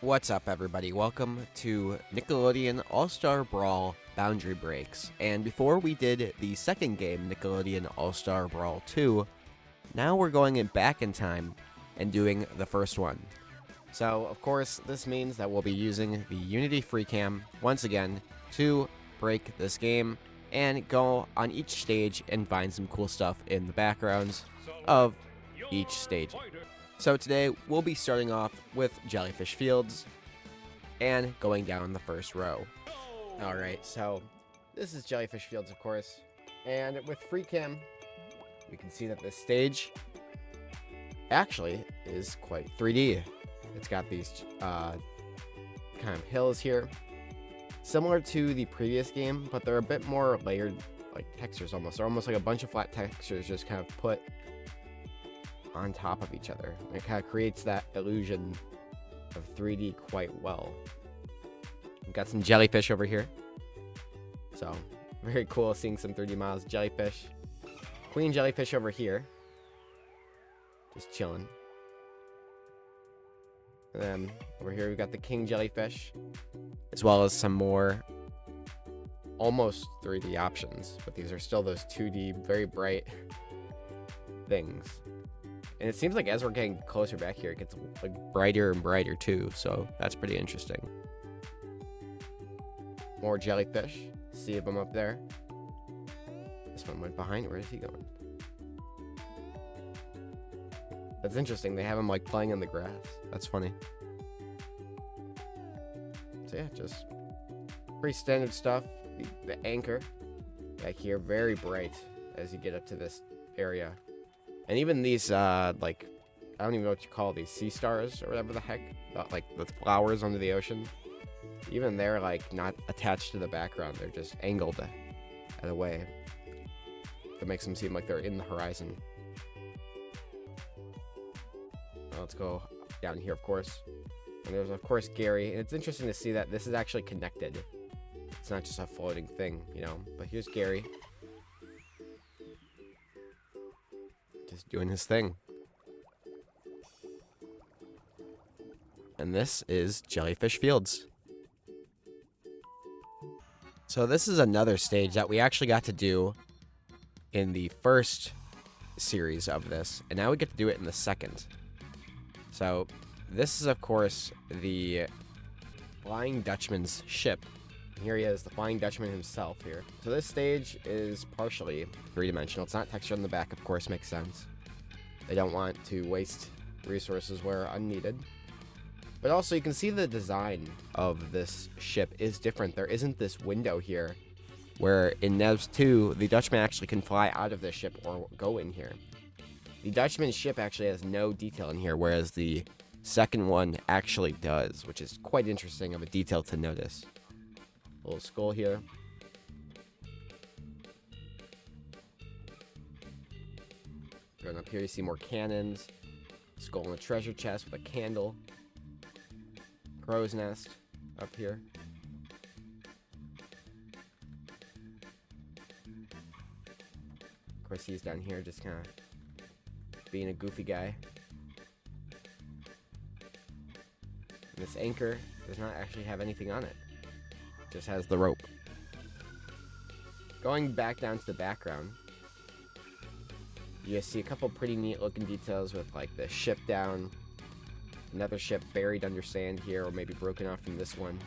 What's up, everybody? Welcome to Nickelodeon All-Star Brawl Boundary Breaks. And before we did the second game, Nickelodeon All-Star Brawl 2, now we're going back in time and doing the first one. So, of course, this means that we'll be using the Unity FreeCam once again to break this game and go on each stage and find some cool stuff in the backgrounds of each stage. So today, we'll be starting off with Jellyfish Fields and going down the first row. Alright, so this is Jellyfish Fields, of course. And with FreeCam, we can see that this stage actually is quite 3D. It's got these kind of hills here, similar to the previous game, but they're a bit more layered, like textures almost. They're almost like a bunch of flat textures just kind of put on top of each other. It kind of creates that illusion of 3D quite well. We've got some jellyfish over here, so very cool seeing some 3D models. Jellyfish, queen jellyfish over here, just chilling. And then over here we've got the king jellyfish, as well as some more almost 3D options, but these are still those 2D very bright things. And it seems like as we're getting closer back here, it gets like brighter and brighter too, so that's pretty interesting. More jellyfish. See of them up there. This one went behind. Where is he going? That's interesting. They have him like playing in the grass. That's funny. So yeah, just pretty standard stuff. The anchor back here, very bright as you get up to this area. And even these, like, I don't even know what you call these, sea stars or whatever the heck, like the flowers under the ocean. Even they're, like, not attached to the background. They're just angled at a way that makes them seem like they're in the horizon. Now let's go down here, of course. And there's, of course, Gary. And it's interesting to see that this is actually connected. It's not just a floating thing, you know. But here's Gary. Just doing his thing. And this is Jellyfish Fields. So this is another stage that we actually got to do in the first series of this, and now we get to do it in the second. So this is, of course, the Flying Dutchman's ship. And here he is, the Flying Dutchman himself here. So this stage is partially three-dimensional. It's not textured on the back, of course, makes sense. They don't want to waste resources where unneeded. But also, you can see the design of this ship is different. There isn't this window here, where in NASB 2, the Dutchman actually can fly out of the ship or go in here. The Dutchman's ship actually has no detail in here, whereas the second one actually does, which is quite interesting of a detail to notice. A little skull here. Going up here, you see more cannons. Skull in a treasure chest with a candle. Crow's nest up here. Of course, he's down here just kind of being a goofy guy. And this anchor does not actually have anything on it. It just has the rope. Going back down to the background, you see a couple pretty neat looking details with like the ship down, another ship buried under sand here, or maybe broken off from this one.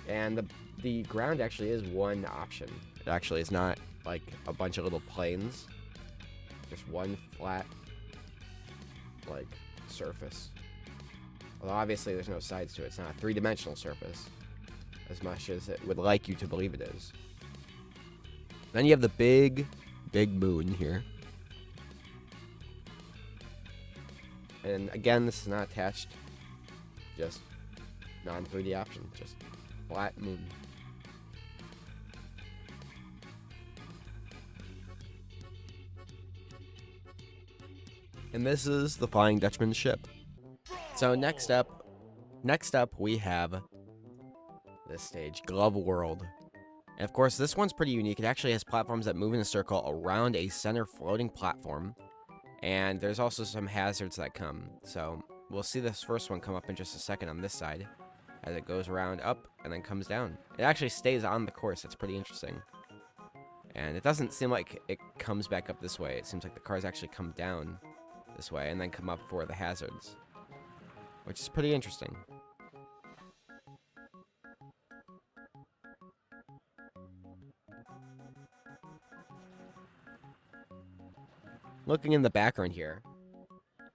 And the ground actually is one option. It actually is not like a bunch of little planes, just one flat like surface. Although obviously there's no sides to it. It's not a three-dimensional surface as much as it would like you to believe it is. Then you have the big moon here. And again, this is not attached, just non-3D option, just flat moon. And this is the Flying Dutchman ship. So next up we have this stage, Glove World. And of course, this one's pretty unique. It actually has platforms that move in a circle around a center floating platform. And there's also some hazards that come. So we'll see this first one come up in just a second on this side as it goes around up and then comes down. It actually stays on the course. That's pretty interesting. And it doesn't seem like it comes back up this way. It seems like the cars actually come down this way and then come up for the hazards, which is pretty interesting. Looking in the background here,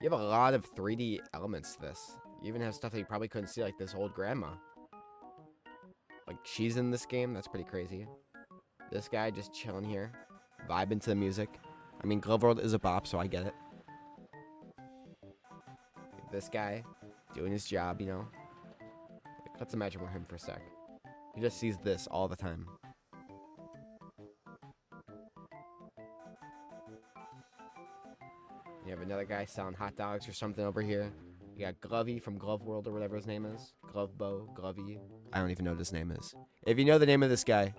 you have a lot of 3D elements to this. You even have stuff that you probably couldn't see, like this old grandma. Like, she's in this game. That's pretty crazy. This guy just chilling here, vibing to the music. I mean, Glove World is a bop, so I get it. This guy doing his job, you know. Like, let's imagine we're him for a sec. He just sees this all the time. You have another guy selling hot dogs or something over here. You got Glovey from Glove World or whatever his name is. Glovebo, Glovey. I don't even know what his name is. If you know the name of this guy,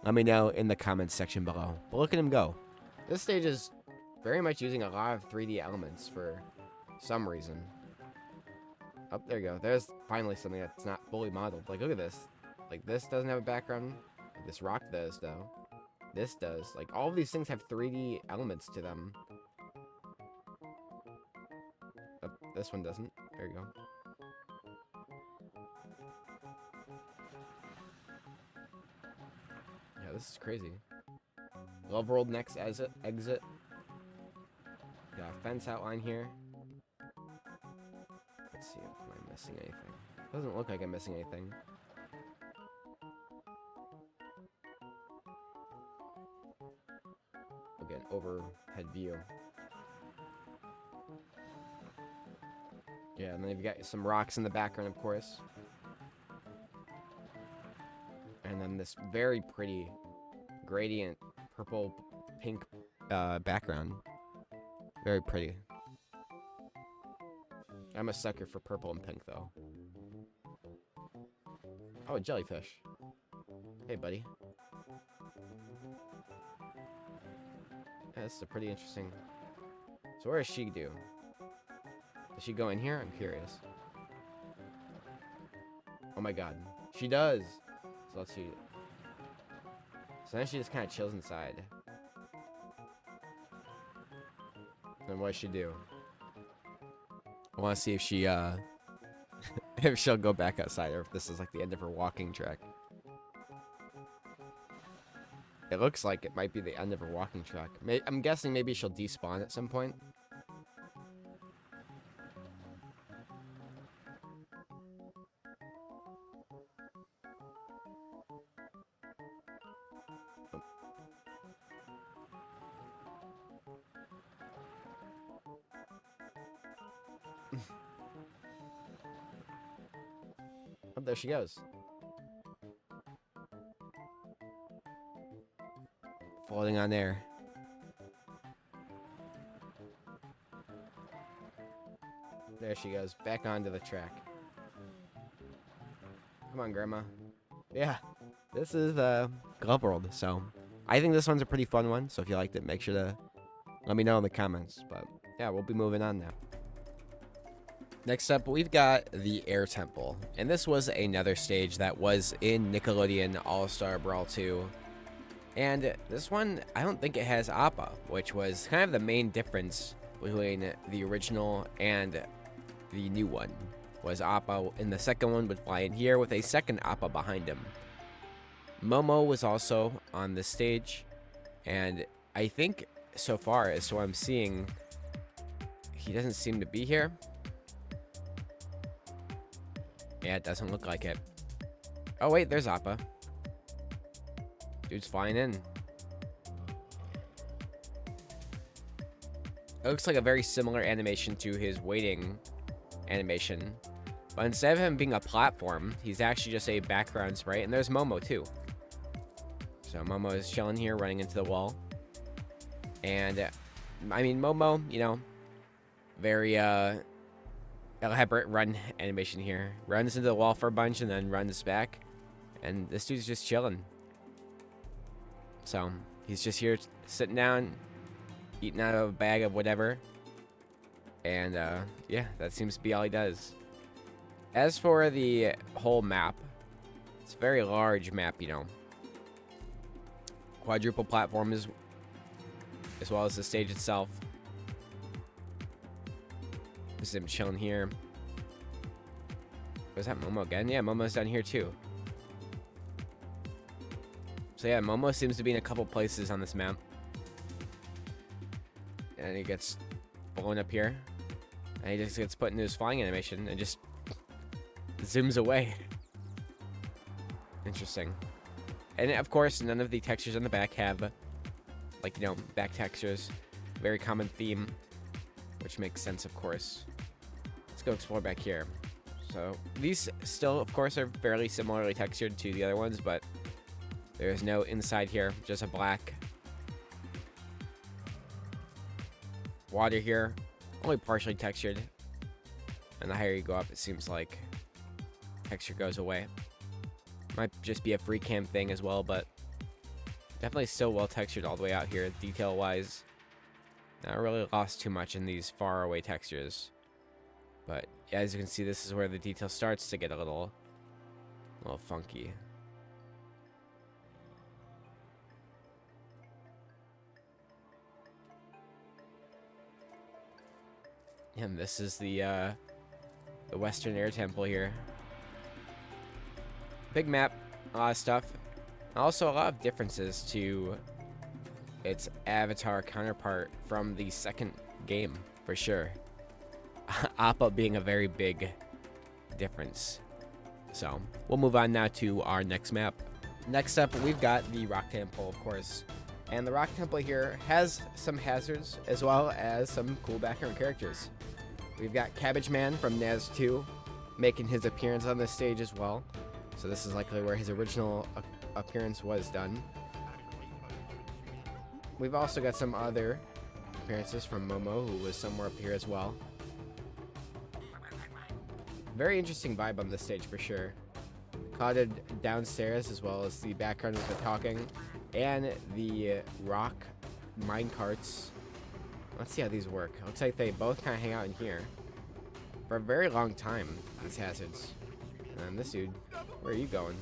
let me know in the comments section below. But look at him go. This stage is very much using a lot of 3D elements for some reason. Oh, there you go. There's finally something that's not fully modeled. Like, look at this. Like, this doesn't have a background. This rock does, though. This does. Like, all of these things have 3D elements to them. Oh, this one doesn't. There you go. Yeah, this is crazy. Love World next exit. Got a fence outline here. Let's see if I'm missing anything. Doesn't look like I'm missing anything. Again, overhead view. Yeah, and then you've got some rocks in the background, of course. And then this very pretty gradient purple pink background. Very pretty. I'm a sucker for purple and pink, though. Oh, a jellyfish. Hey, buddy. Yeah, this is a pretty interesting. So where does she do? Does she go in here? I'm curious. Oh my god. She does! So let's see. So then she just kind of chills inside. Then what does she do? I want to see if she, if she'll go back outside, or if this is like the end of her walking track. It looks like it might be the end of her walking track. I'm guessing maybe she'll despawn at some point. Oh, there she goes. Floating on air. There she goes, back onto the track. Come on, Grandma. Yeah, this is Glove World, so I think this one's a pretty fun one, so if you liked it, make sure to let me know in the comments. But yeah, we'll be moving on now. Next up, we've got the Air Temple, and this was another stage that was in Nickelodeon All-Star Brawl 2. And this one, I don't think it has Appa, which was kind of the main difference between the original and the new one. Was Appa in the second one would fly in here with a second Appa behind him. Momo was also on this stage, and I think so far as to what I'm seeing, he doesn't seem to be here. Yeah, it doesn't look like it. Oh wait, there's Appa. Dude's flying in. It looks like a very similar animation to his waiting animation. But instead of him being a platform, he's actually just a background sprite. And there's Momo too. So Momo is chilling here, running into the wall. And, I mean, Momo, you know, very elaborate run animation here. Runs into the wall for a bunch and then runs back. And this dude's just chilling. So, he's just here sitting down, eating out of a bag of whatever. And yeah, that seems to be all he does. As for the whole map, it's a very large map, you know. Quadruple platforms, as well as the stage itself. Just him chilling here. Was that Momo again? Yeah, Momo's down here too. So yeah, Momo seems to be in a couple places on this map. And he gets blown up here. And he just gets put into his flying animation and just zooms away. Interesting. And of course, none of the textures on the back have, like, you know, back textures. Very common theme, which makes sense, of course. Let's go explore back here. So these still, of course, are fairly similarly textured to the other ones, but there's no inside here, just a black. Water here, only partially textured. And the higher you go up, it seems like texture goes away. Might just be a free cam thing as well, but definitely still well textured all the way out here, detail wise. Not really lost too much in these far away textures. But as you can see, this is where the detail starts to get a little funky. And this is the Western Air Temple here. Big map, a lot of stuff. Also a lot of differences to its Avatar counterpart from the second game, for sure. Appa being a very big difference. So, we'll move on now to our next map. Next up, we've got the Rock Temple, of course. And the Rock Temple here has some hazards, as well as some cool background characters. We've got Cabbage Man from NASB 2 making his appearance on this stage as well. So this is likely where his original appearance was done. We've also got some other appearances from Momo, who was somewhere up here as well. Very interesting vibe on this stage for sure. Clouded downstairs, as well as the background with the talking and the rock minecarts. Let's see how these work. Looks like they both kind of hang out in here for a very long time, these hazards. And this dude, where are you going?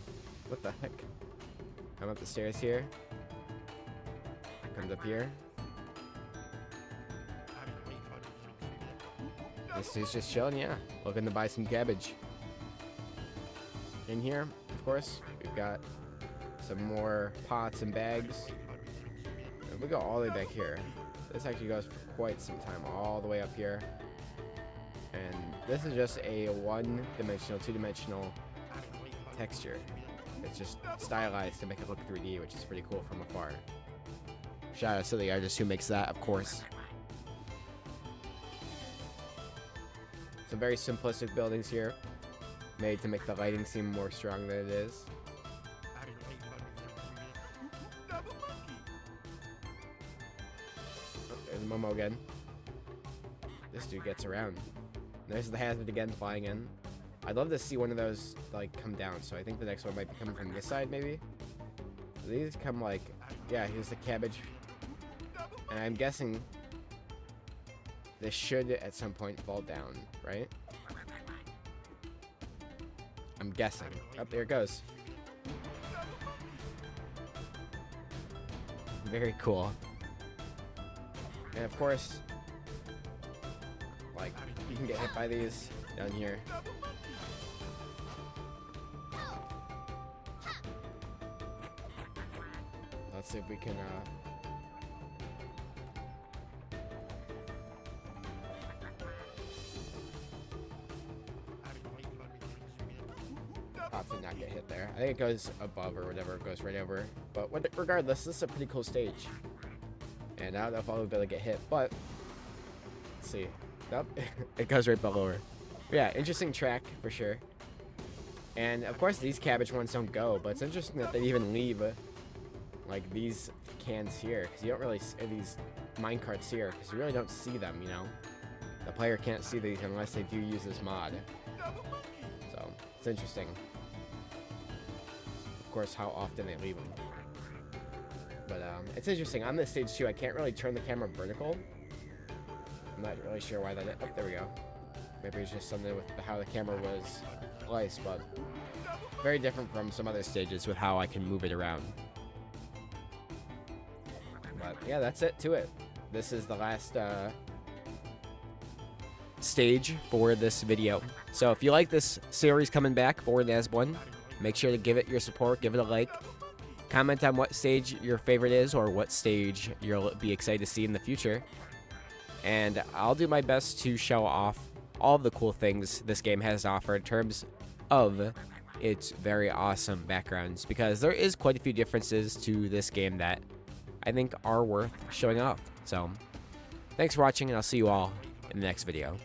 What the heck? Come up the stairs here. Comes up here. This dude's just chilling, yeah. Looking to buy some cabbage. In here, of course, we've got some more pots and bags. If we go all the way back here, this actually goes for quite some time, all the way up here. And this is just a one-dimensional, two-dimensional texture. It's just stylized to make it look 3D, which is pretty cool from afar. Shout out to the artist who makes that, of course. Some very simplistic buildings here, made to make the lighting seem more strong than it is. Oh, there's Momo again. This dude gets around. There's the hazard again, flying in. I'd love to see one of those, like, come down, so I think the next one might be coming from this side, maybe? These come, like, yeah, here's the cabbage. And I'm guessing this should, at some point, fall down, right? I'm guessing. Oh, there it goes. Very cool. And, of course, like, you can get hit by these down here. Let's see if we can, Pop did not get hit there. I think it goes above or whatever, it goes right over. But regardless, this is a pretty cool stage. And I don't know if I'll be able to get hit, but let's see. Nope, it goes right below her. But yeah, interesting track for sure. And of course, these cabbage ones don't go, but it's interesting that they even leave like these cans here, because you don't really see these minecarts here, because you really don't see them, you know. The player can't see these unless they do use this mod. So it's interesting. Of course, how often they leave them. But it's interesting. On this stage too, I can't really turn the camera vertical. I'm not really sure why that is. Oh, there we go. Maybe it's just something with how the camera was placed, but very different from some other stages with how I can move it around. But yeah, that's it to it. This is the last stage for this video. So if you like this series coming back for NASB 1, make sure to give it your support, give it a like. Comment on what stage your favorite is or what stage you'll be excited to see in the future. And I'll do my best to show off all the cool things this game has to offer in terms of its very awesome backgrounds, because there is quite a few differences to this game that I think are worth showing off. So thanks for watching, and I'll see you all in the next video.